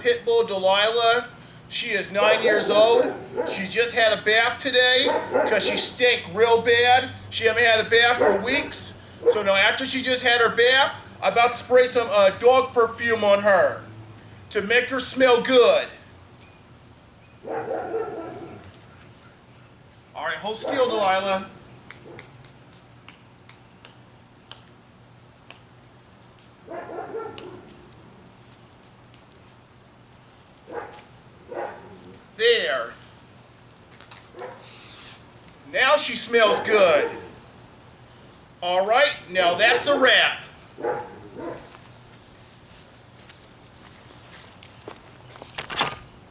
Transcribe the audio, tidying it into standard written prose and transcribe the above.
PitBull, Delilah. She is 9 years old. She just had a bath today because she stank real bad. She haven't had a bath for weeks. So now after she just had her bath, I'm about to spray some dog perfume on her to make her smell good. All right, hold still, Delilah. There. Now she smells good. All right, now that's a wrap.